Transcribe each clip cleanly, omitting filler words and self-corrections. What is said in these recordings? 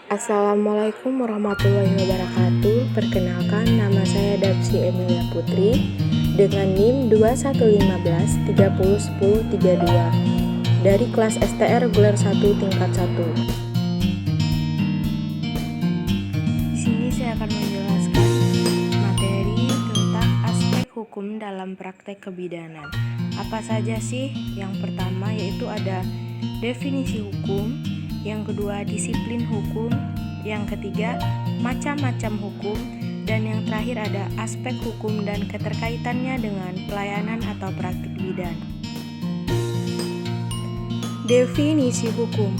Assalamualaikum warahmatullahi wabarakatuh. Perkenalkan, nama saya Dapsi Emilia Putri dengan NIM 2115301032 dari kelas STR Gelar 1 tingkat 1. Di sini saya akan menjelaskan materi tentang aspek hukum dalam praktek kebidanan. Apa saja sih? Yang pertama yaitu ada definisi hukum, yang kedua disiplin hukum, yang ketiga macam-macam hukum, dan yang terakhir ada aspek hukum dan keterkaitannya dengan pelayanan atau praktik bidan. Definisi hukum.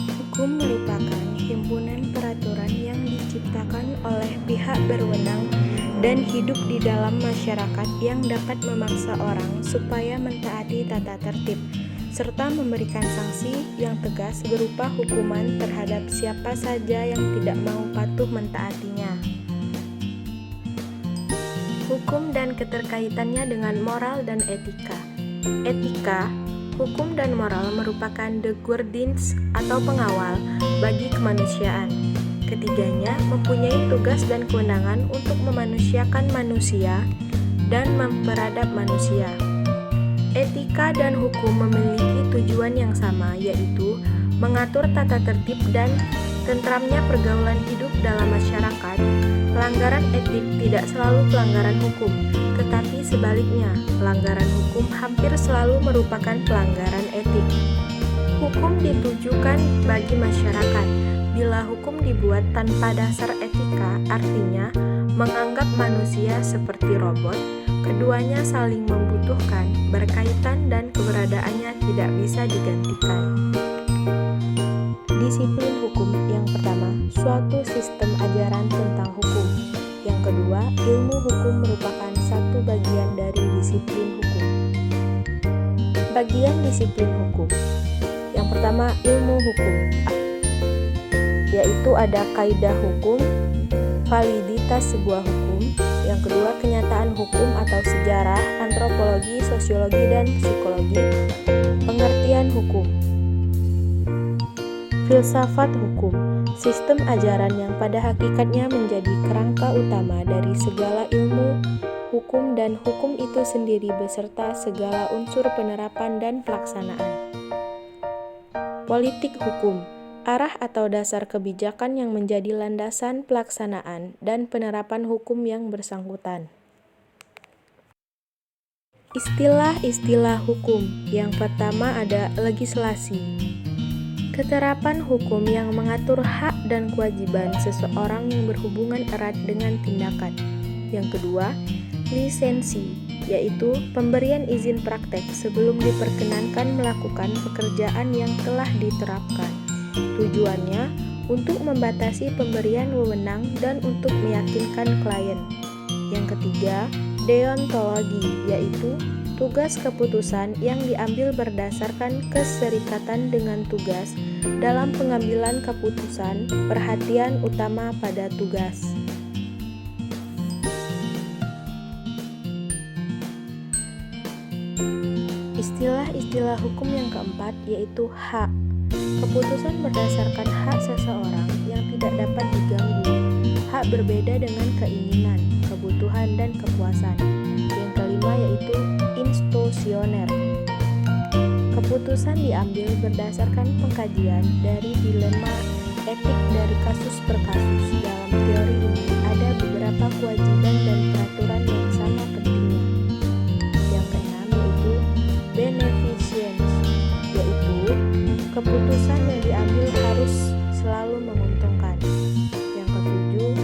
Hukum merupakan himpunan peraturan yang diciptakan oleh pihak berwenang dan hidup di dalam masyarakat yang dapat memaksa orang supaya mentaati tata tertib, serta memberikan sanksi yang tegas berupa hukuman terhadap siapa saja yang tidak mau patuh mentaatinya. Hukum dan keterkaitannya dengan moral dan etika. Etika, hukum dan moral merupakan the guardians atau pengawal bagi kemanusiaan. Ketiganya mempunyai tugas dan kewenangan untuk memanusiakan manusia dan memperadab manusia. Etika dan hukum memiliki tujuan yang sama, yaitu mengatur tata tertib dan tentramnya pergaulan hidup dalam masyarakat. Pelanggaran etik tidak selalu pelanggaran hukum, tetapi sebaliknya, pelanggaran hukum hampir selalu merupakan pelanggaran etik. Hukum ditujukan bagi masyarakat. Bila hukum dibuat tanpa dasar etika, artinya menganggap manusia seperti robot, keduanya saling membutuhkan, berkaitan, dan keberadaannya tidak bisa digantikan. Disiplin hukum. Yang pertama, suatu sistem ajaran tentang hukum. Yang kedua, ilmu hukum merupakan satu bagian dari disiplin hukum. Bagian disiplin hukum. Yang pertama, ilmu hukum, yaitu ada kaidah hukum, validitas sebuah hukum. Yang kedua, kenyataan hukum atau sejarah, antropologi, sosiologi, dan psikologi. Pengertian hukum. Filsafat hukum, sistem ajaran yang pada hakikatnya menjadi kerangka utama dari segala ilmu hukum dan hukum itu sendiri beserta segala unsur penerapan dan pelaksanaan. Politik hukum, arah atau dasar kebijakan yang menjadi landasan pelaksanaan dan penerapan hukum yang bersangkutan. Istilah-istilah hukum. Yang pertama ada legislasi. Keterapan hukum yang mengatur hak dan kewajiban seseorang yang berhubungan erat dengan tindakan. Yang kedua, lisensi, yaitu pemberian izin praktek sebelum diperkenankan melakukan pekerjaan yang telah diterapkan. Tujuannya untuk membatasi pemberian wewenang dan untuk meyakinkan klien. Yang ketiga, deontologi, yaitu tugas keputusan yang diambil berdasarkan keserikatan dengan tugas dalam pengambilan keputusan, perhatian utama pada tugas. Istilah-istilah hukum yang keempat yaitu hak. Keputusan berdasarkan hak seseorang yang tidak dapat diganggu. Hak berbeda dengan keinginan, kebutuhan, dan kepuasan. Yang kelima yaitu institusioner. Keputusan diambil berdasarkan pengkajian dari dilema etik dari kasus per kasus. Dalam teori ini ada beberapa kewajiban dan peraturan yang sama pentingnya. Yang keenam yaitu beneficence, yaitu keputusan yang diambil harus selalu menguntungkan. Yang ketujuh,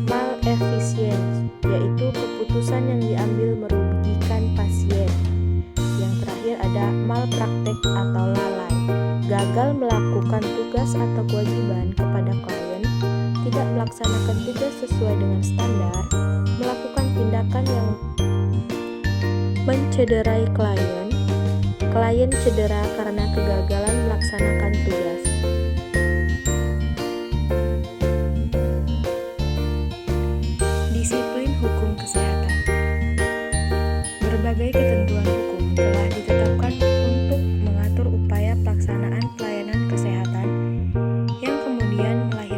malefisience, yaitu keputusan yang diambil merugikan pasien. Yang terakhir ada malpraktek atau lalai, gagal melakukan tugas atau kewajiban kepada klien, tidak melaksanakan tugas sesuai dengan standar, melakukan tindakan yang mencederai klien, klien cedera karena kegagalan melaksanakan tugas. Disiplin hukum kesehatan. Berbagai ketentuan hukum telah ditetapkan untuk mengatur upaya pelaksanaan pelayanan kesehatan yang kemudian melahirkan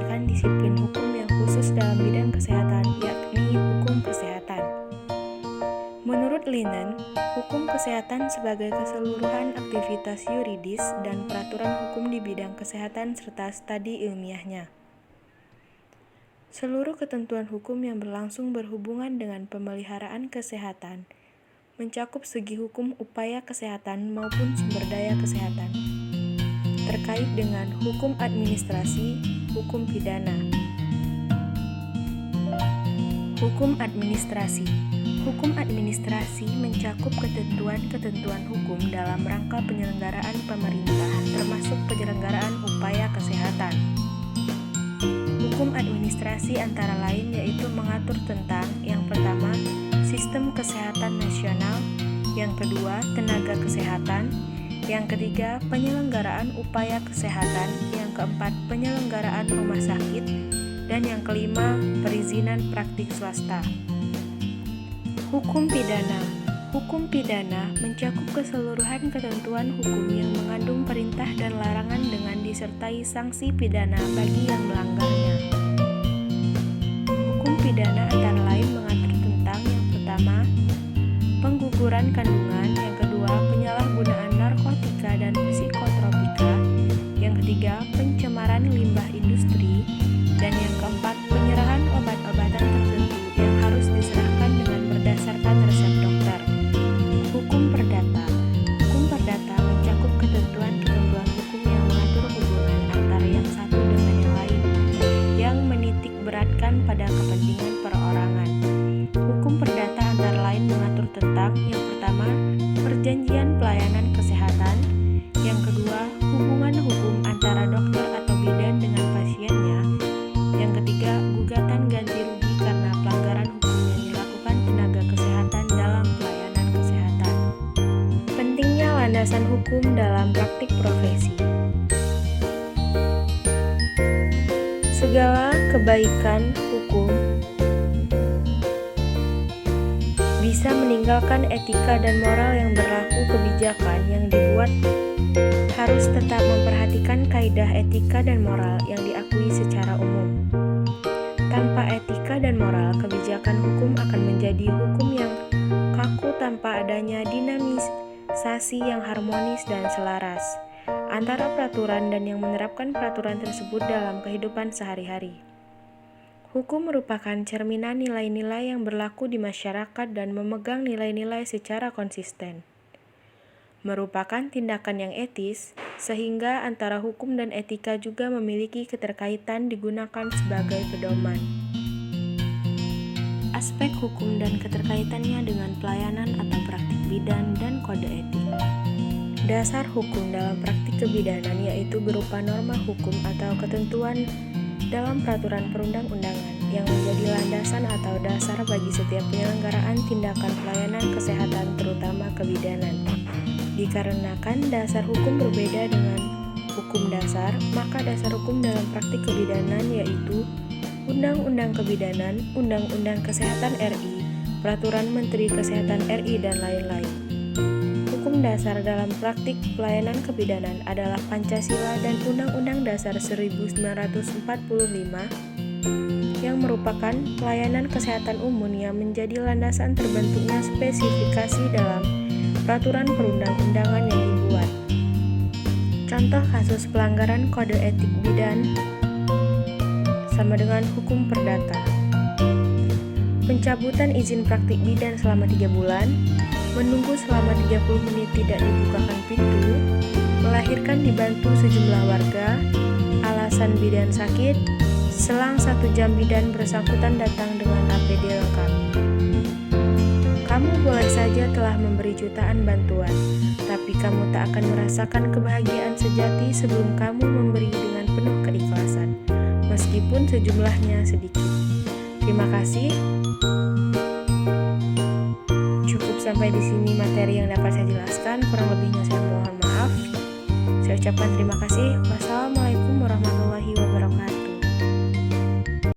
Perkawinan, hukum kesehatan sebagai keseluruhan aktivitas yuridis dan peraturan hukum di bidang kesehatan serta studi ilmiahnya. Seluruh ketentuan hukum yang berlangsung berhubungan dengan pemeliharaan kesehatan, mencakup segi hukum upaya kesehatan maupun sumber daya kesehatan. Terkait dengan hukum administrasi, hukum pidana. Hukum administrasi. Hukum administrasi mencakup ketentuan-ketentuan hukum dalam rangka penyelenggaraan pemerintah, termasuk penyelenggaraan upaya kesehatan. Hukum administrasi antara lain yaitu mengatur tentang yang pertama, sistem kesehatan nasional, yang kedua, tenaga kesehatan, yang ketiga, penyelenggaraan upaya kesehatan, yang keempat, penyelenggaraan rumah sakit, dan yang kelima, perizinan praktik swasta. Hukum pidana. Hukum pidana mencakup keseluruhan ketentuan hukum yang mengandung perintah dan larangan dengan disertai sanksi pidana bagi yang melanggarnya. Hukum pidana antara lain mengatur tentang yang pertama, pengguguran kandungan, yang kedua, penyalahgunaan narkotika dan psikotropika, yang ketiga, pencemaran limbah industri, dan yang keempat, penyerahan obat-obatan tertentu yang harus diserahkan dengan berdasarkan resep dokter. Hukum perdata. Hukum perdata mencakup ketentuan-ketentuan hukum yang mengatur hubungan antara yang satu dengan yang lain, yang menitik beratkan pada kepentingan perorangan. Hukum perdata antara lain mengatur tentang yang pertama, perjanjian pelayanan kesehatan, yang kedua, hubungan hukum antara dokter atau bidan dengan pasiennya, yang ketiga, gugatan ganti rugi karena pelanggaran hukum yang dilakukan tenaga kesehatan dalam pelayanan kesehatan. Pentingnya landasan hukum dalam praktik profesi. Segala kebaikan hukum bisa meninggalkan etika dan moral yang berlaku. Kebijakan yang dibuat harus tetap memperhatikan kaidah etika dan moral yang diakui secara umum. Tanpa etika dan moral, kebijakan hukum akan menjadi hukum yang kaku tanpa adanya dinamisasi yang harmonis dan selaras antara peraturan dan yang menerapkan peraturan tersebut dalam kehidupan sehari-hari. Hukum merupakan cerminan nilai-nilai yang berlaku di masyarakat dan memegang nilai-nilai secara konsisten. Merupakan tindakan yang etis, sehingga antara hukum dan etika juga memiliki keterkaitan digunakan sebagai pedoman. Aspek hukum dan keterkaitannya dengan pelayanan atau praktik bidan dan kode etik. Dasar hukum dalam praktik kebidanan yaitu berupa norma hukum atau ketentuan dalam peraturan perundang-undangan yang menjadi landasan atau dasar bagi setiap penyelenggaraan tindakan pelayanan kesehatan terutama kebidanan. Dikarenakan dasar hukum berbeda dengan hukum dasar, maka dasar hukum dalam praktik kebidanan yaitu Undang-Undang Kebidanan, Undang-Undang Kesehatan RI, Peraturan Menteri Kesehatan RI, dan lain-lain. Hukum dasar dalam praktik pelayanan kebidanan adalah Pancasila dan Undang-Undang Dasar 1945 yang merupakan pelayanan kesehatan umum yang menjadi landasan terbentuknya spesifikasi dalam peraturan perundang-undangan yang dibuat. Contoh kasus pelanggaran kode etik bidan sama dengan hukum perdata. Pencabutan izin praktik bidan selama 3 bulan, menunggu selama 30 menit tidak dibukakan pintu, melahirkan dibantu sejumlah warga, alasan bidan sakit, selang 1 jam bidan bersangkutan datang dengan APD lengkap. Kamu boleh saja telah memberi jutaan bantuan, tapi kamu tak akan merasakan kebahagiaan sejati sebelum kamu memberi dengan penuh keikhlasan, meskipun sejumlahnya sedikit. Terima kasih. Cukup sampai di sini materi yang dapat saya jelaskan. Kurang lebihnya saya mohon maaf. Saya ucapkan terima kasih. Wassalamualaikum.